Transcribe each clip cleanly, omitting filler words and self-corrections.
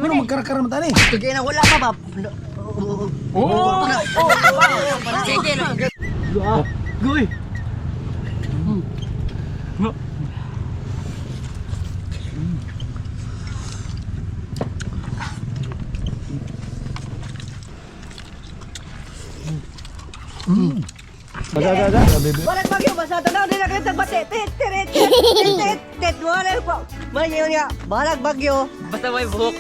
Ano magkarakara mo tani? Kaya na wala pa ba? Oh! Sige. Goy. Balag bagyo basa tanaw din nakita tagbate. Tit. Wala pa. Bagyo niya. Balag bagyo. Basta may buhok.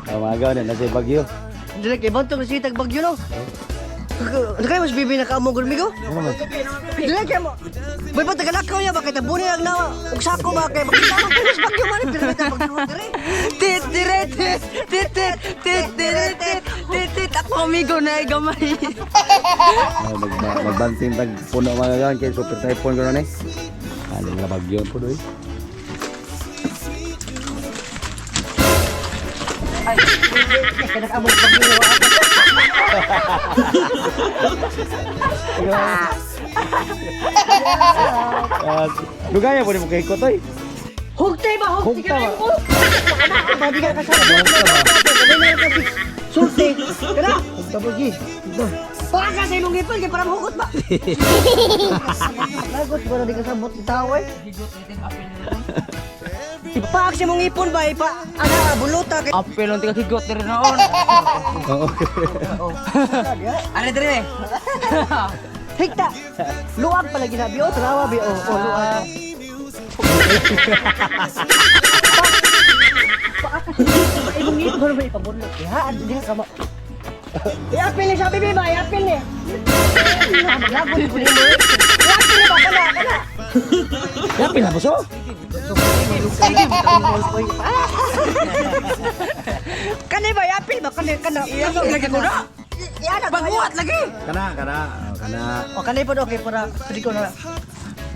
Tamaga na nasa bagyo. Dili kay bantog si tag bagyo no. Ano kayo mas bibi na kaamong gurmigo? Dili kay mo. Boy pa tagalakaw niya ba kay tabuni lang na ug sako ba kay makita mo mas bagyo man dili ta bagyo dire. Tit. Ako amigo na gamay. Magbanting tag puno mga yan kay super typhoon ko na ni. Ano nga bagyo po doy. Ay, kaya nakaamong bagyo. Lugaya po ni mo kay Kotoy. Hugtay ba? Hugta ba? Pwede ka kasama. Sulti. Kana? Hugta po gi. Baka sa imong ipon kay para mahugot ba? Lagot ba na di kasabot ni tao eh? Ipaak sa imong ipon ba? Ana, buluta kay... Apel ang tiga higot diri noon. Ano diri? Higta! Luwag pala ginabi o, trawa bi o, luwag. Imong ipon ba ipabunot? Ha, di ka ma... I-apil ni sabi ba? I-apil ni! Maglagot ko ni mo eh! I-apil ni ba? Kana! Yapin na boso. Kani ba? I-apil ba? Kana! Lagi ko na. Yan na! Baguat lagi. Kana. O, kanay po okay para pwede ko na.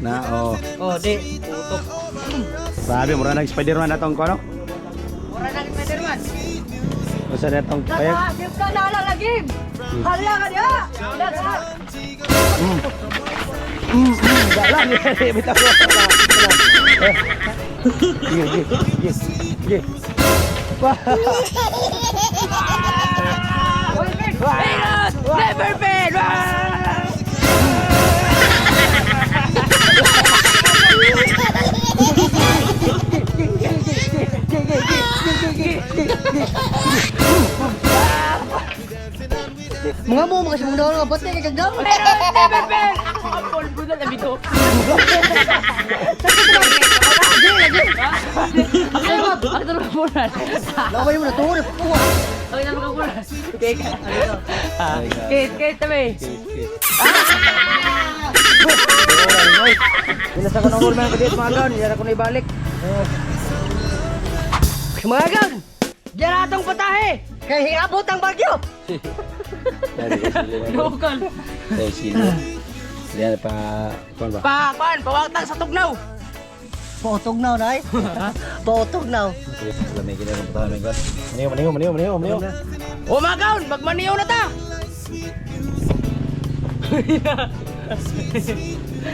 Na oh. O, di. Utok. Sabi mura nang Spider-Man atong kono. Mura nang Spider-Man. Usa na tong payag. Nakasip ka na lang lagi! Hala ka niya! Dalan ni bitaw. Ye. Virus! Never fail! Mga mo, kasi mong daw nga batay kay kagdaw. Virus! Never fail! Ako ang bulbulan na bito. Ako na bulbulan. Laway mo na tuhod. Puwa. Ako na bulbulan. Kate, tabi. Binasa ko ng urman ko dito mga gaon. Yan ako na ibalik. Mga gaon! Diyan atong patahe! Kaya hiabot ang bagyo! Lokal. Sino? Diyan pa kon ba? Pawagtang sa tugnaw. Pautog na, nay. Pautog na. Lamay kini ng patahan ko. Maniyo. O mga gaon, magmaniyaw na ta.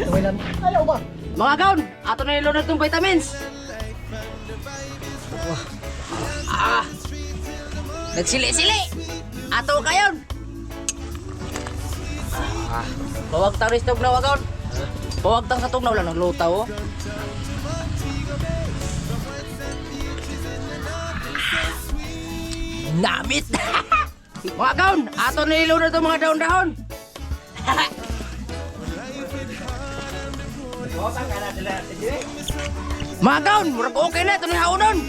Tuloy lang. Ayaw ba? Mga gaon, ato na ilunod itong vitamins. Nagsili-sili. Ato kayon. Pawagtang rin sa tugnaw, mga gaon. Pawagtang sa tugnaw lang, naglutaw. Oh. Namit! Mga gaon, ato na ilunod itong mga daon-daon. Mga gaon, murag okay na ito ni haunon.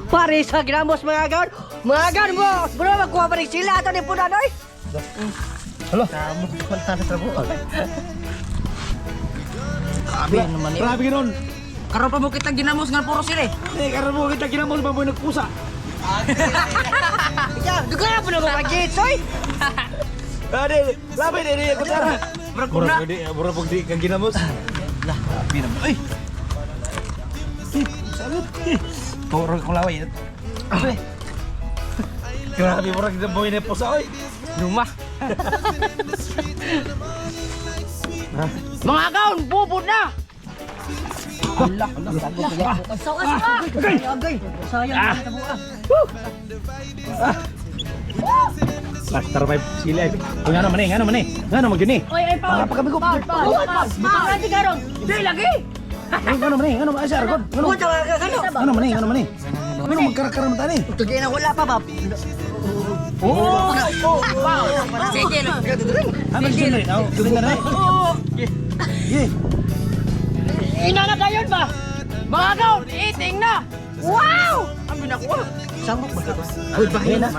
Pare sa ginamos mga gaon. Mga gaon mo! Bro, magkuha pa rin sila. Ito ni Punan, oy! Hello. Kamu kumanta na sa buwan. Grabe naman yun. Grabe ginon. Karoon pa mo kita ginamos nga puro sila. Karon mo kita kinamos pa boy nagpusa. Dugay po na mga gits, oy! Ade, labi ni kutara. Berkuna. Bura pag di kang ginamos. Lah, pinam. Ay. Salut. Puro ko laway. Ay. Grabe mura kita boy na pusa oy. Lumah. Mga gaon, bubod na. Allah, sagot ko yan. Agay. Sayang Ah. kita buka. Master 5 sila. Kung ano man eh. Ano man gini? Oy, ay pa. Pagkabigo. Butang natin karon. Dili lagi. Ano man eh. Ano man ay sir. Ano Buta ka kano. Ano man eh. Ano magkarakara man tani? Tugi na wala pa ba? Oh. Sige. Ano sila? Ano gawin na. Yeah. Ina na dayon ba? Mga gaon, eating na. Wow! Ang binakuha. Samok ba ka? Uy, bahin na.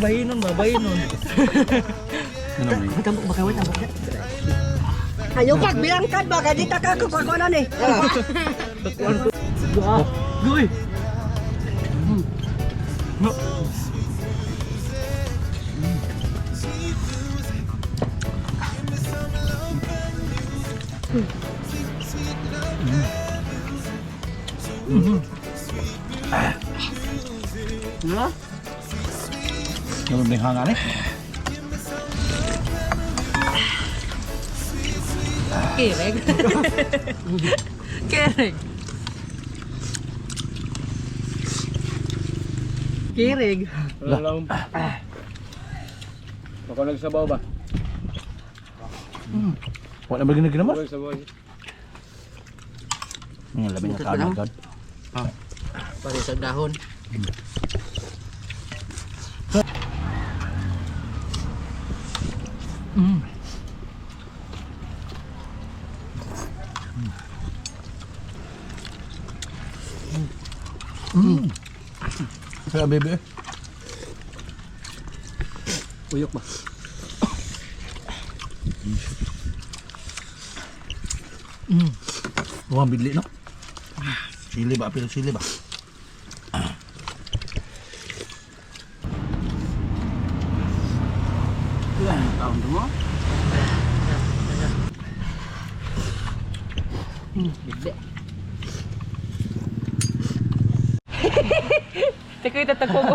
Bahinon ba? Bahinon. Ano man eh. Tambok ba kawit tambok. Ayo pag bilangkan ba kay di ta ka ko pagkuanan eh. Uy. Ano may hanga ni? Kirig. Kirig. Kirig. Baka nagsabaw ba? Wala ba ginagina mo? Nagsabaw. Ang labi ng kanan God. Pare sa dahon. Sa bebe. Uyok ba? Huwag bidli no? Sili ba? Apil sili ba? Taon mo? Bigde. Tikoy tatagpo ko.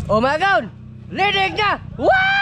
Oh my God! Linig na! Wow!